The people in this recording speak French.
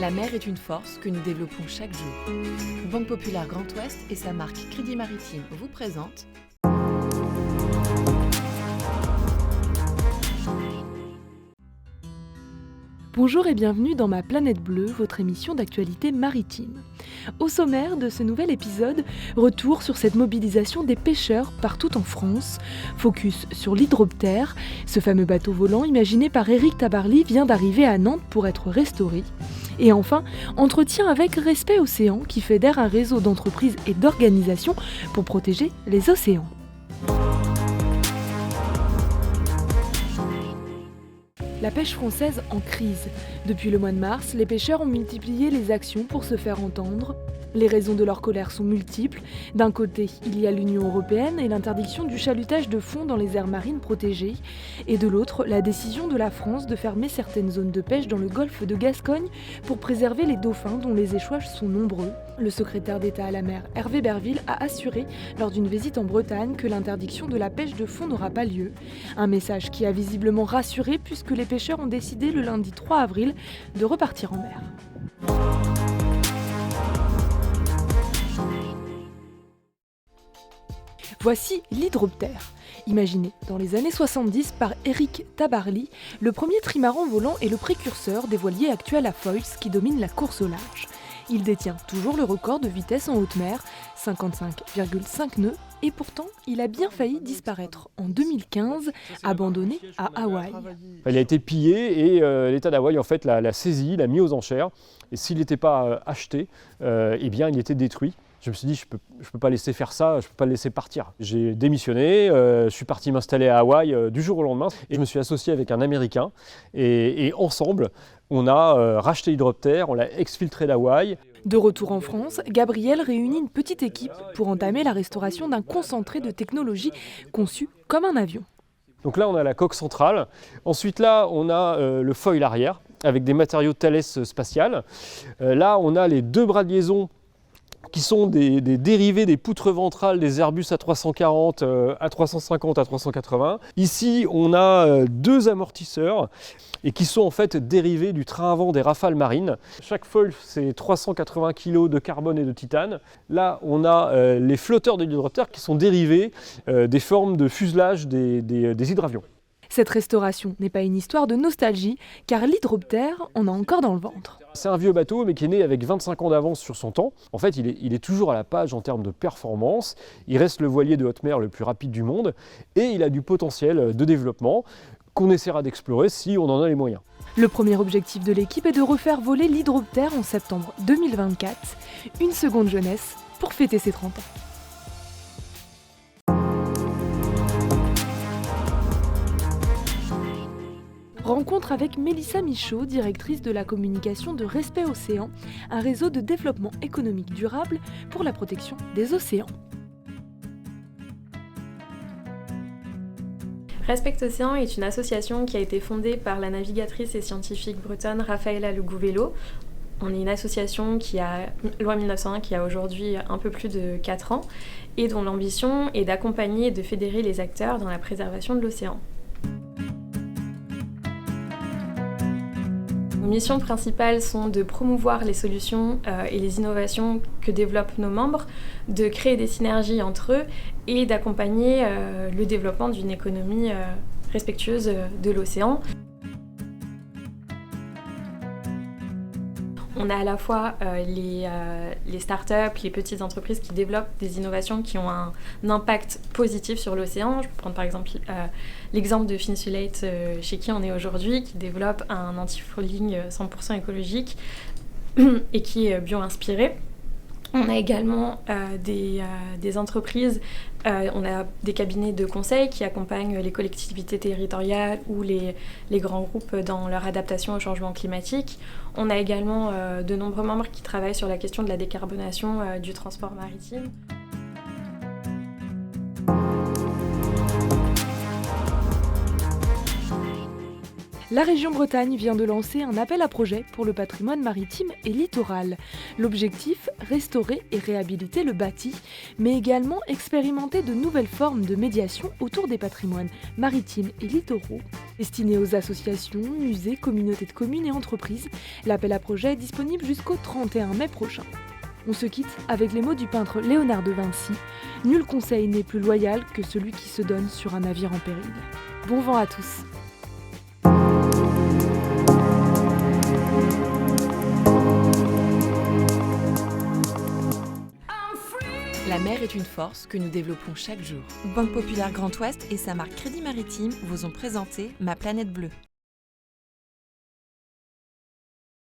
La mer est une force que nous développons chaque jour. Banque Populaire Grand Ouest et sa marque Crédit Maritime vous présentent Bonjour et bienvenue dans Ma Planète Bleue, votre émission d'actualité maritime. Au sommaire de ce nouvel épisode, retour sur cette mobilisation des pêcheurs partout en France. Focus sur l'Hydroptère, ce fameux bateau volant imaginé par Éric Tabarly vient d'arriver à Nantes pour être restauré. Et enfin, entretien avec Respect Océan qui fédère un réseau d'entreprises et d'organisations pour protéger les océans. La pêche française en crise. Depuis le mois de mars, les pêcheurs ont multiplié les actions pour se faire entendre. Les raisons de leur colère sont multiples. D'un côté, il y a l'Union européenne et l'interdiction du chalutage de fond dans les aires marines protégées. Et de l'autre, la décision de la France de fermer certaines zones de pêche dans le golfe de Gascogne pour préserver les dauphins dont les échouages sont nombreux. Le secrétaire d'État à la mer, Hervé Berville, a assuré lors d'une visite en Bretagne que l'interdiction de la pêche de fond n'aura pas lieu. Un message qui a visiblement rassuré puisque les pêcheurs ont décidé le lundi 3 avril de repartir en mer. Voici l'Hydroptère. Imaginé dans les années 70 par Éric Tabarly, le premier trimaran volant est le précurseur des voiliers actuels à foils qui dominent la course au large. Il détient toujours le record de vitesse en haute mer, 55,5 nœuds, et pourtant il a bien failli disparaître en 2015, abandonné à Hawaï. Il a été pillé et l'État d'Hawaï en fait l'a saisi, l'a mis aux enchères. Et s'il n'était pas acheté, eh bien il était détruit. Je me suis dit, je peux pas laisser faire ça, je peux pas le laisser partir. J'ai démissionné, je suis parti m'installer à Hawaï du jour au lendemain. Et je me suis associé avec un Américain. Et ensemble, on a racheté Hydroptère, on l'a exfiltré d'Hawaï. De retour en France, Gabriel réunit une petite équipe pour entamer la restauration d'un concentré de technologie conçu comme un avion. Donc là, on a la coque centrale. Ensuite, là, on a le foil arrière avec des matériaux Thales spatial. Là, on a les deux bras de liaison qui sont des dérivés des poutres ventrales des Airbus A340, A350, A380. Ici, on a deux amortisseurs et qui sont en fait dérivés du train avant des Rafales marines. Chaque foil, c'est 380 kg de carbone et de titane. Là, on a les flotteurs de l'Hydroptère qui sont dérivés des formes de fuselage des hydravions. Cette restauration n'est pas une histoire de nostalgie, car l'Hydroptère en a encore dans le ventre. C'est un vieux bateau, mais qui est né avec 25 ans d'avance sur son temps. En fait, il est toujours à la page en termes de performance. Il reste le voilier de haute mer le plus rapide du monde et il a du potentiel de développement qu'on essaiera d'explorer si on en a les moyens. Le premier objectif de l'équipe est de refaire voler l'Hydroptère en septembre 2024. Une seconde jeunesse pour fêter ses 30 ans. Rencontre avec Mélissa Michaud, directrice de la communication de Respect Océan, un réseau de développement économique durable pour la protection des océans. Respect Océan est une association qui a été fondée par la navigatrice et scientifique bretonne Raphaëla Legouvello. On est une association qui a, loi 1901, qui a aujourd'hui un peu plus de 4 ans et dont l'ambition est d'accompagner et de fédérer les acteurs dans la préservation de l'océan. Nos missions principales sont de promouvoir les solutions et les innovations que développent nos membres, de créer des synergies entre eux et d'accompagner le développement d'une économie respectueuse de l'océan. On a à la fois les startups, les petites entreprises qui développent des innovations qui ont un impact positif sur l'océan. Je peux prendre par exemple l'exemple de Finsulate chez qui on est aujourd'hui, qui développe un anti-fouling 100% écologique et qui est bio-inspiré. On a également des entreprises, on a des cabinets de conseil qui accompagnent les collectivités territoriales ou les grands groupes dans leur adaptation au changement climatique. On a également de nombreux membres qui travaillent sur la question de la décarbonation du transport maritime. La région Bretagne vient de lancer un appel à projet pour le patrimoine maritime et littoral. L'objectif, restaurer et réhabiliter le bâti, mais également expérimenter de nouvelles formes de médiation autour des patrimoines maritimes et littoraux. Destiné aux associations, musées, communautés de communes et entreprises, l'appel à projet est disponible jusqu'au 31 mai prochain. On se quitte avec les mots du peintre Léonard de Vinci. Nul conseil n'est plus loyal que celui qui se donne sur un navire en péril. Bon vent à tous. La mer est une force que nous développons chaque jour. Banque Populaire Grand Ouest et sa marque Crédit Maritime vous ont présenté Ma Planète Bleue.